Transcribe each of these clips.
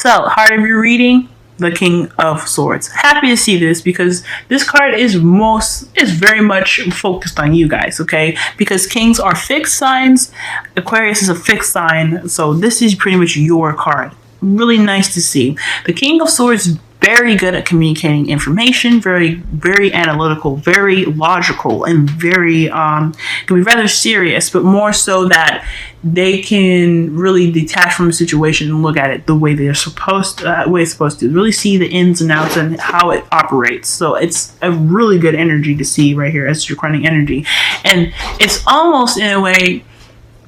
So, heart of your reading, the King of Swords. Happy to see this because this card is very much focused on you guys, okay? Because kings are fixed signs, Aquarius is a fixed sign, so this is pretty much your card. Really nice to see. The King of Swords is very good at communicating information, very analytical, very logical, and very can be rather serious, but more so that they can really detach from a situation and look at it the way they're supposed to. Really see the ins and outs and how it operates. So it's a really good energy to see right here as your crowning energy, and it's almost in a way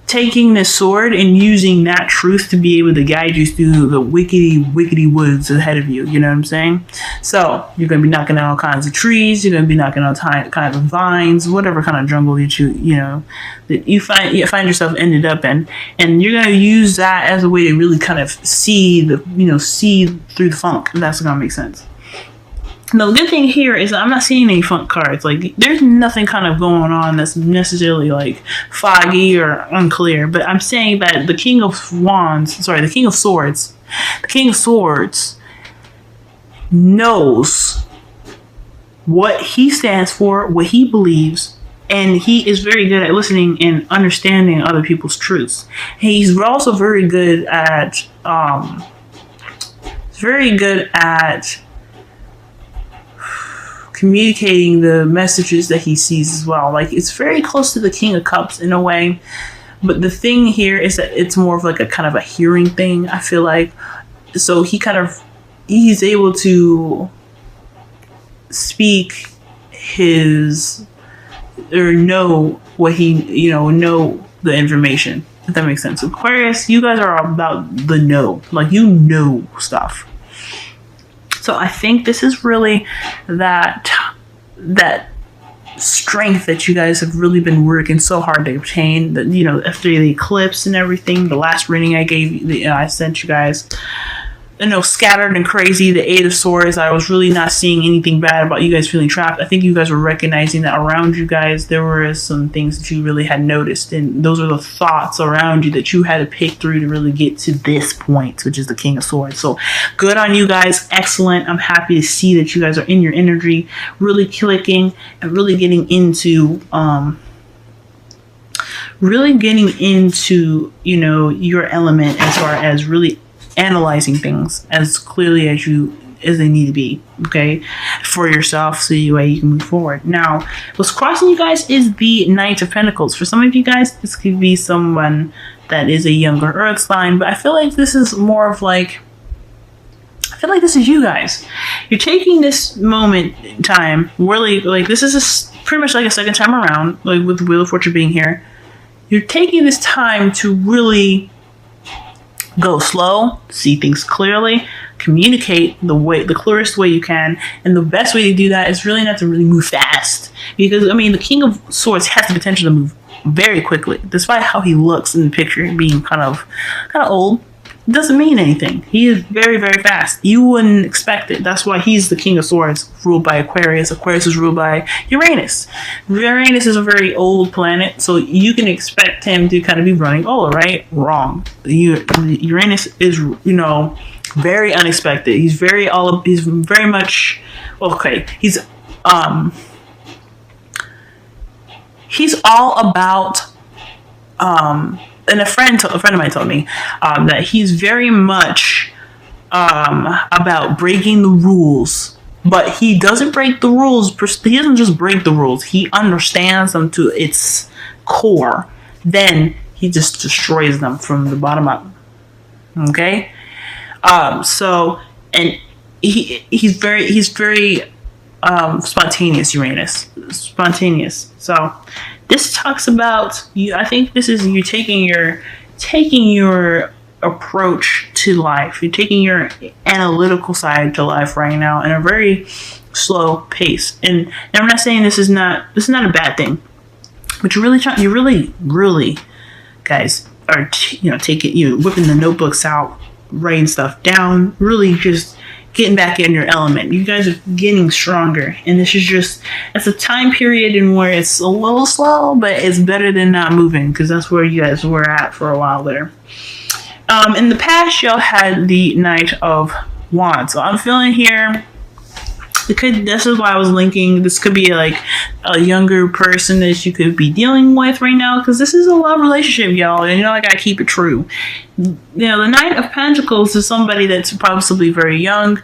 taking this sword and using that truth to be able to guide you through the wickety woods ahead of you. You know what I'm saying? So you're going to be knocking out all kinds of trees. You're going to be knocking out kind of vines, whatever kind of jungle that you find yourself ended up in, and you're going to use that as a way to really kind of see through the funk. If that's going to make sense. Now, the good thing here is that I'm not seeing any funk cards. Like, there's nothing kind of going on that's necessarily like foggy or unclear. But I'm saying that the King of Swords knows what he stands for, what he believes, and he is very good at listening and understanding other people's truths. He's also very good at communicating the messages that he sees as well. Like, it's very close to the King of Cups in a way, but the thing here is that it's more of like a kind of a hearing thing, I feel like. So he's able to speak know the information, if that makes sense. Aquarius, you guys are about the know, like, you know stuff. So I think this is really that strength that you guys have really been working so hard to obtain. That, after the eclipse and everything, the last reading I sent you guys, scattered and crazy, the Eight of Swords, I was really not seeing anything bad about you guys feeling trapped. I think you guys were recognizing that around you guys there were some things that you really had noticed, and those are the thoughts around you that you had to pick through to really get to this point, which is the King of Swords. So good on you guys. Excellent. I'm happy to see that you guys are in your energy, really clicking and really getting into your element, as far as really analyzing things as clearly as they need to be, okay, for yourself, so you can move forward. Now, what's crossing you guys is the Knight of Pentacles. For some of you guys, this could be someone that is a younger earth sign, but I feel like this is more of like, this is you guys. You're taking this moment in time, really, like, this is pretty much like a second time around, like with the Wheel of Fortune being here. You're taking this time to really go slow, see things clearly, communicate the clearest way you can, and the best way to do that is really not to really move fast, because the King of Swords has the potential to move very quickly. Despite how he looks in the picture, being kind of old, it doesn't mean anything. He is very, very fast. You wouldn't expect it. That's why he's the King of Swords, ruled by Aquarius. Aquarius is ruled by Uranus. Uranus is a very old planet, so you can expect him to kind of be running right? Wrong. Uranus is, very unexpected. He's very much, okay, he's all about, and a friend of mine told me that he's very much about breaking the rules, but he doesn't break the rules. He doesn't just break the rules. He understands them to its core. Then he just destroys them from the bottom up. Okay, so, and he's very spontaneous. Uranus, spontaneous. So this talks about you. I think this is you taking your approach to life. You're taking your analytical side to life right now in a very slow pace. And I'm not saying this is not a bad thing, but you're really, guys, are whipping the notebooks out, writing stuff down, really just getting back in your element. You guys are getting stronger, and it's a time period in where it's a little slow, but it's better than not moving, because that's where you guys were at for a while there. In the past, y'all had the Knight of Wands. So I'm feeling here. This is why I was linking. This could be like a younger person that you could be dealing with right now, because this is a love relationship, y'all. And I gotta keep it true. The Knight of Pentacles is somebody that's possibly very young,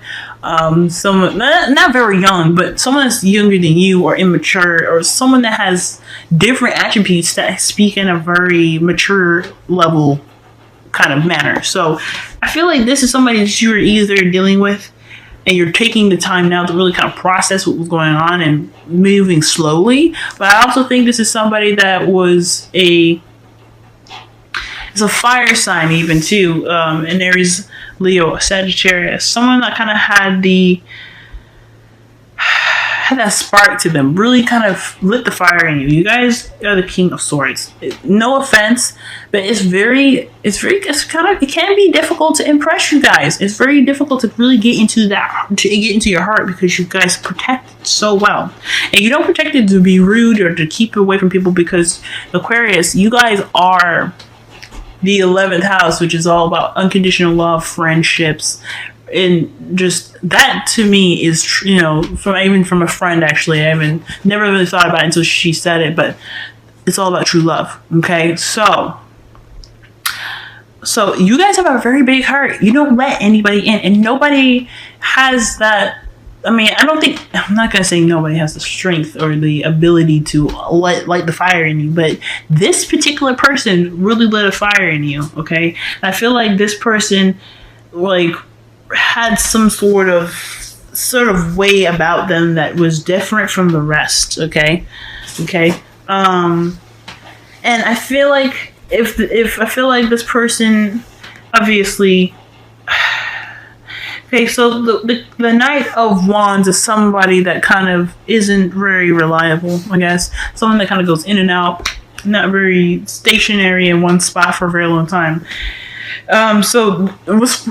someone not very young, but someone that's younger than you or immature, or someone that has different attributes that speak in a very mature level kind of manner. So I feel like this is somebody that you are either dealing with, and you're taking the time now to really kind of process what was going on and moving slowly. But I also think this is somebody that was it's a fire sign even too. And Aries, Leo, Sagittarius, someone that kind of had that spark to them, really kind of lit the fire in you. You guys are the King of Swords. No offense, but it can be difficult to impress you guys. It's very difficult to really get into your heart, because you guys protect it so well. And you don't protect it to be rude or to keep it away from people, because Aquarius, you guys are the 11th house, which is all about unconditional love, friendships, and just that to me is, from a friend, actually. I never really thought about it until she said it, but it's all about true love. Okay, so you guys have a very big heart. You don't let anybody in, and nobody has that. I mean, I'm not gonna say nobody has the strength or the ability to light the fire in you, but this particular person really lit a fire in you. Okay, and I feel like this person, had some sort of way about them that was different from the rest. Okay. And I feel like if I feel like this person, obviously. Okay, so the Knight of Wands is somebody that kind of isn't very reliable, I guess. Someone that kind of goes in and out, not very stationary in one spot for a very long time. So this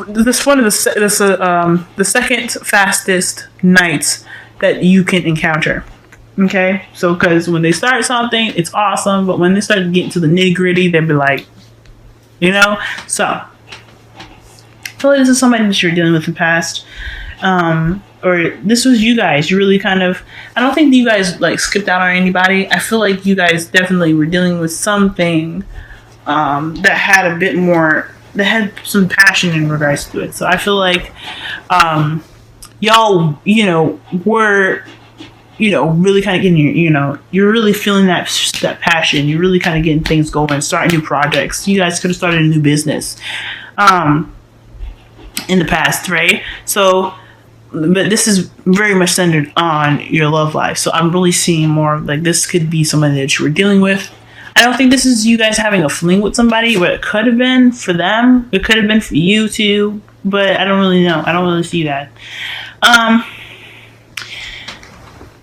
one of the second fastest knights that you can encounter. Okay, so because when they start something, it's awesome, but when they start getting to the nitty gritty, they'll be like, So I feel like this is somebody that you're dealing with in the past, or this was you guys. You really kind of. I don't think you guys skipped out on anybody. I feel like you guys definitely were dealing with something that had a bit more. That had some passion in regards to it. So I feel like y'all, were, really kind of getting you're really feeling that passion. You're really kind of getting things going, starting new projects. You guys could have started a new business in the past, right? So, but this is very much centered on your love life. So I'm really seeing more this could be somebody that you were dealing with. I don't think this is you guys having a fling with somebody, but it could have been for them. It could have been for you too, but I don't really know. I don't really see that.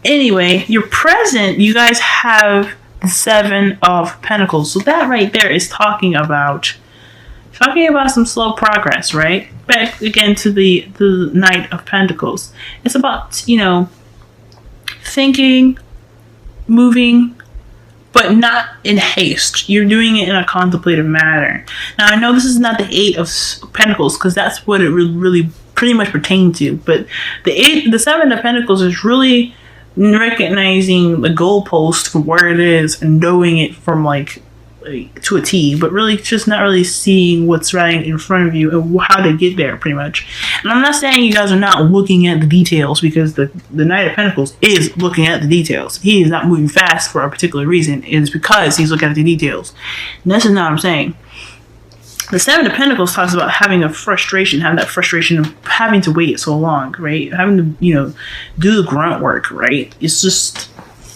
Anyway, your present, you guys have the 7 of Pentacles. So that right there is talking about some slow progress, right? Back again to the Knight of Pentacles. It's about, thinking, moving, but not in haste. You're doing it in a contemplative manner. Now, I know this is not the 8 of Pentacles, because that's what it really pretty much pertains to. But the 7 of Pentacles is really recognizing the goalpost from where it is and knowing it from to a T, but really just not really seeing what's right in front of you and how to get there, pretty much. And I'm not saying you guys are not looking at the details, because the Knight of Pentacles is looking at the details. He is not moving fast for a particular reason. It is because he's looking at the details. And this is not what I'm saying. The 7 of Pentacles talks about having that frustration of having to wait so long, right? Having to, do the grunt work, right? It's just,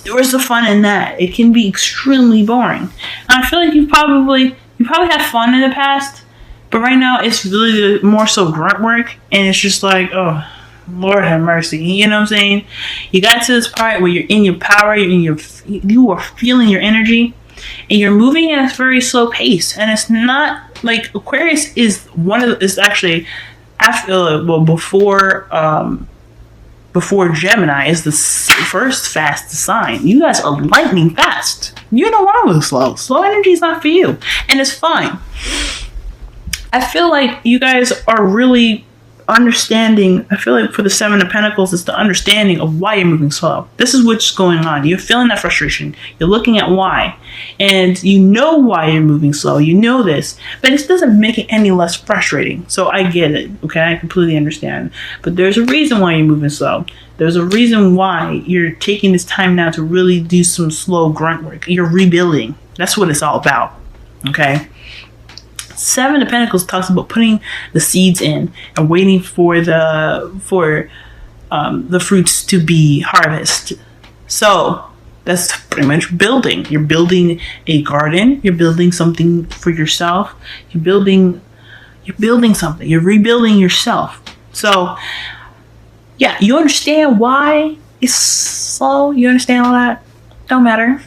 where's the fun in that? It can be extremely boring. And I feel like you probably had fun in the past, but right now it's really more so grunt work, and it's just oh, Lord have mercy. You know what I'm saying? You got to this part where you're in your power, you are feeling your energy, and you're moving at a very slow pace. And it's not Aquarius is actually after before Gemini is the first fastest sign. You guys are lightning fast. You don't want to move slow. Slow energy is not for you, and it's fine. I feel like you guys are really understanding. I feel like for the Seven of Pentacles, it's the understanding of why you're moving slow. This is what's going on. You're feeling that frustration. You're looking at why. And you know why you're moving slow. You know this. But it doesn't make it any less frustrating. So I get it. Okay? I completely understand. But there's a reason why you're moving slow. There's a reason why you're taking this time now to really do some slow grunt work. You're rebuilding. That's what it's all about. Okay? Seven of Pentacles talks about putting the seeds in and waiting for the fruits to be harvested. So that's pretty much building. You're building a garden. You're building something for yourself. You're building something. You're rebuilding yourself. So yeah, you understand why it's slow. You understand all that. Don't matter.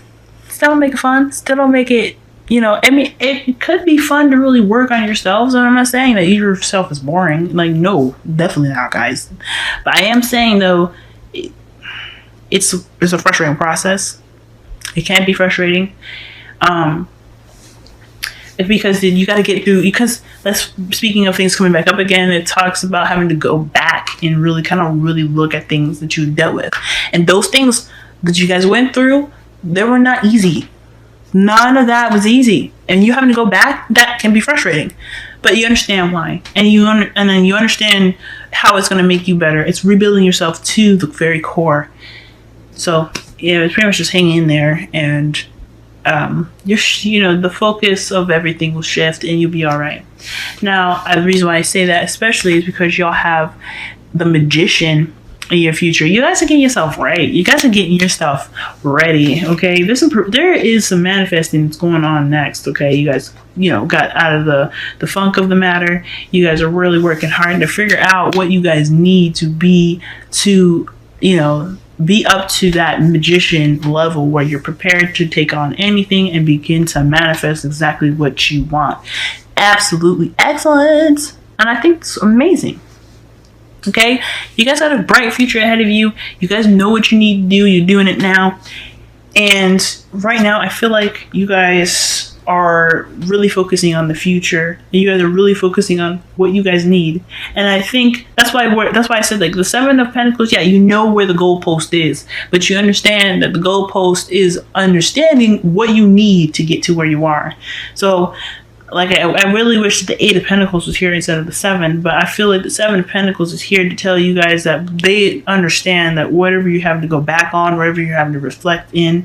Still don't make it fun. Still don't make it. I mean, it could be fun to really work on yourself. So I'm not saying that yourself is boring. Like, no, definitely not, guys. But I am saying, though, it's a frustrating process. It can be frustrating. It's because you got to get through. Because speaking of things coming back up again, it talks about having to go back and really really look at things that you dealt with, and those things that you guys went through, they were not easy. None of that was easy, and you having to go back, that can be frustrating. But you understand why, and then you understand how it's going to make you better. It's rebuilding yourself to the very core. So yeah, it's pretty much just hang in there, and the focus of everything will shift, and you'll be all right. Now, the reason why I say that, especially, is because y'all have the Magician in your future. You guys are getting yourself right. You guys are getting your stuff ready. Okay, there is some manifesting that's going on next. Okay, you guys, got out of the funk of the matter. You guys are really working hard to figure out what you guys need to be up to that Magician level where you're prepared to take on anything and begin to manifest exactly what you want. Absolutely excellent. And I think it's amazing. Okay, you guys got a bright future ahead of you. You guys know what you need to do. You're doing it now. And right now, I feel like you guys are really focusing on the future. You guys are really focusing on what you guys need. And I think that's why I said, like, the Seven of Pentacles, yeah, you know where the goalpost is. But you understand that the goalpost is understanding what you need to get to where you are. So, like, I really wish the Eight of Pentacles was here instead of the Seven, but I feel like the Seven of Pentacles is here to tell you guys that they understand that whatever you have to go back on, wherever you have to reflect to,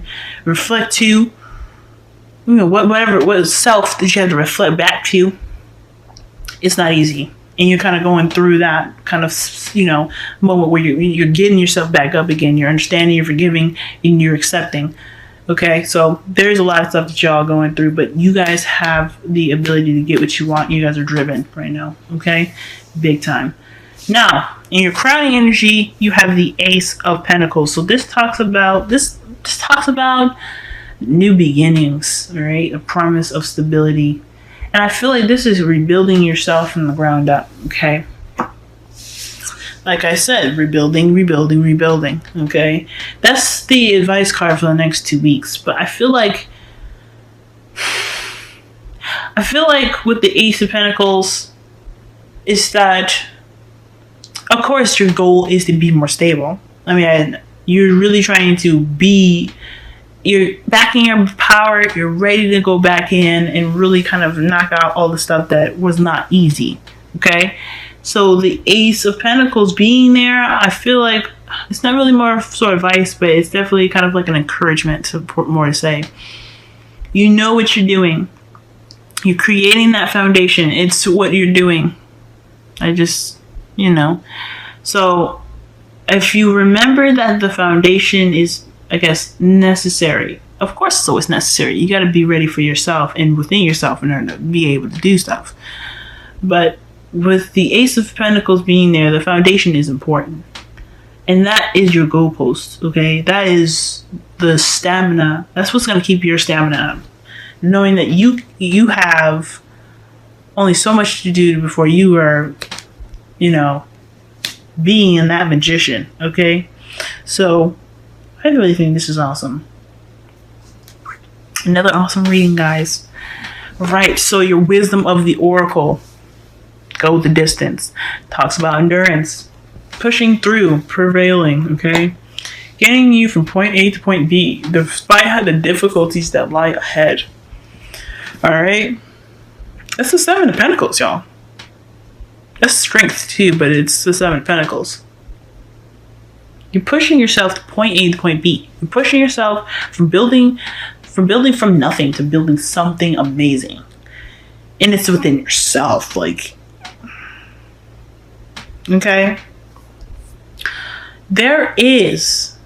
what self that you have to reflect back to, it's not easy. And you're kind of going through that kind of, moment where you're getting yourself back up again. You're understanding, you're forgiving, and you're accepting. Okay, so there's a lot of stuff that y'all going through, but you guys have the ability to get what you want. You guys are driven right now, okay? Big time. Now, in your crowning energy, you have the Ace of Pentacles. So this talks about new beginnings, all right? A promise of stability. And I feel like this is rebuilding yourself from the ground up, okay? Like I said, rebuilding, okay? That's the advice card for the next 2 weeks. But I feel like with the Ace of Pentacles, is that, of course, your goal is to be more stable. I mean, you're really trying to you're back in your power, you're ready to go back in and really kind of knock out all the stuff that was not easy, okay? So the Ace of Pentacles being there, I feel like it's not really more sort of advice, but it's definitely kind of like an encouragement to more to say. You know what you're doing. You're creating that foundation. It's what you're doing. So if you remember that the foundation is, I guess, necessary. Of course it's always necessary. You got to be ready for yourself and within yourself in order to be able to do stuff. But with the Ace of Pentacles being there, the foundation is important. And that is your goalpost, okay? That is the stamina. That's what's going to keep your stamina up. Knowing that you have only so much to do before you are, being in that Magician, okay? So, I really think this is awesome. Another awesome reading, guys. Right, so your Wisdom of the Oracle. Go the distance. Talks about endurance, pushing through, prevailing, okay? Getting you from point A to point B, despite the difficulties that lie ahead. Alright? That's the Seven of Pentacles, y'all. That's strength too, but it's the Seven of Pentacles. You're pushing yourself to point A to point B. You're pushing yourself from building from nothing to building something amazing. And it's within yourself, like, okay? There is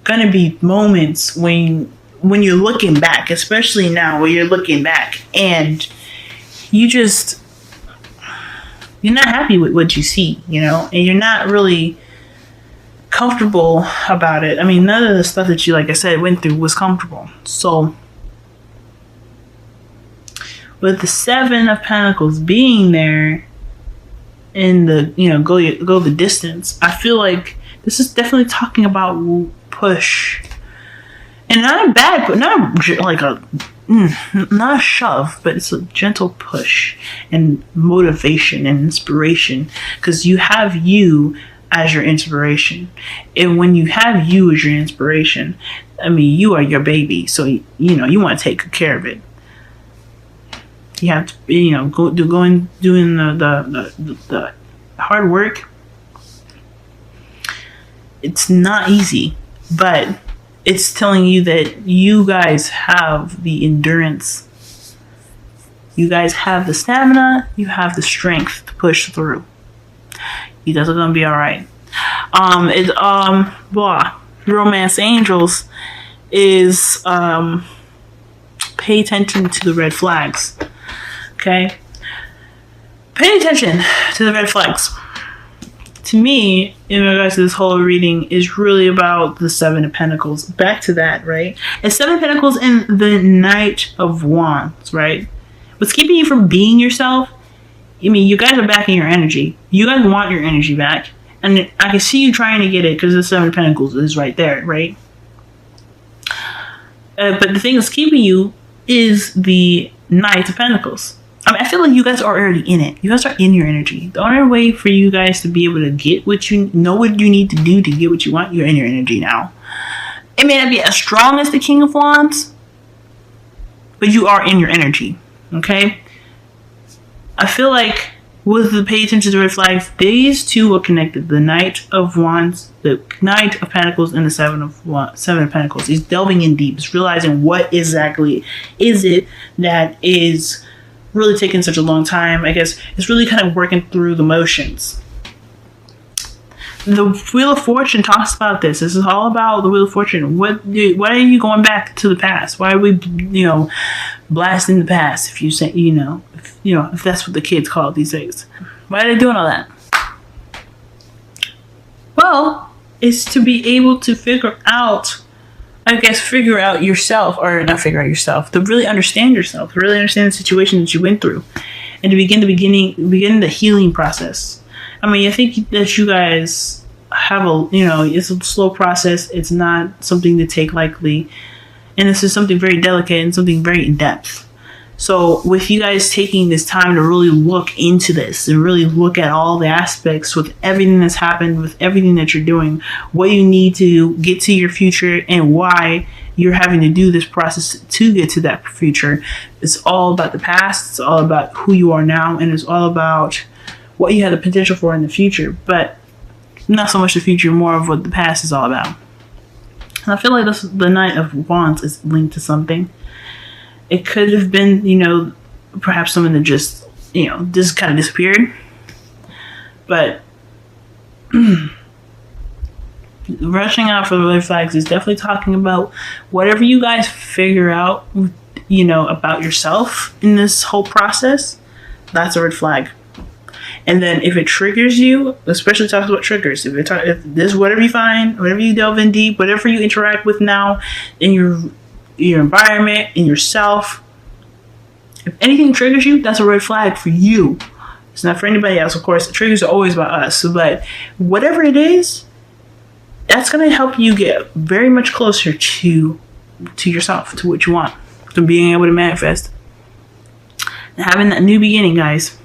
gonna be moments when you're looking back, especially now where you're looking back and you're not happy with what you see, you know, and you're not really comfortable about it. I mean, none of the stuff that you, like I said, went through was comfortable. So with the Seven of Pentacles being there in the, you know, go the distance, I feel like this is definitely talking about push, and not a bad, but not a shove, but it's a gentle push and motivation and inspiration, because you have you as your inspiration. And when you have you as your inspiration, I mean, you are your baby, so you know you want to take good care of it. You have to, you know, doing the hard work. It's not easy, but it's telling you that you guys have the endurance. You guys have the stamina. You have the strength to push through. You guys are gonna be all right. Romance angels is pay attention to the red flags. Okay, pay attention to the red flags. To me, in regards to this whole reading, is really about the Seven of Pentacles. Back to that, right? It's Seven of Pentacles and the Knight of Wands, right? What's keeping you from being yourself? I mean, you guys are back in your energy. You guys want your energy back. And I can see you trying to get it because the Seven of Pentacles is right there, right? But the thing that's keeping you is the Knight of Pentacles. I mean, I feel like you guys are already in it. You guys are in your energy. The only way for you guys to be able to get what you know, what you need to do to get what you want, you're in your energy now. It may not be as strong as the King of Wands, but you are in your energy. Okay? I feel like with the pay attention to the red flags, these two are connected. The Knight of Wands, the Knight of Pentacles, and the Seven of Pentacles. He's delving in deep. He's realizing what exactly is it that is really taking such a long time. I guess it's really kind of working through the motions. The Wheel of Fortune talks about this. This is all about the Wheel of Fortune. Why are you going back to the past? Why are we, you know, blasting the past? If you say, if that's what the kids call it these days. Why are they doing all that? Well, it's to be able to figure out yourself, or not figure out yourself, to really understand yourself, to really understand the situation that you went through, and to begin the healing process. I mean, I think that you guys have it's a slow process. It's not something to take lightly, and this is something very delicate and something very in depth. So with you guys taking this time to really look into this and really look at all the aspects with everything that's happened, with everything that you're doing, what you need to get to your future and why you're having to do this process to get to that future. It's all about the past. It's all about who you are now. And it's all about what you have the potential for in the future. But not so much the future, more of what the past is all about. And I feel like the Knight of Wands is linked to something. It could have been, perhaps someone that just kind of disappeared. But rushing out for the red flags is definitely talking about whatever you guys figure out, about yourself in this whole process. That's a red flag. And then if it triggers you, especially talks about triggers. If this, whatever you find, whatever you delve in deep, whatever you interact with now in your environment, in yourself, if anything triggers you, that's a red flag for you. It's not for anybody else, of course. The triggers are always about us. But whatever it is, that's going to help you get very much closer to yourself, to what you want, to being able to manifest. having that new beginning, guys.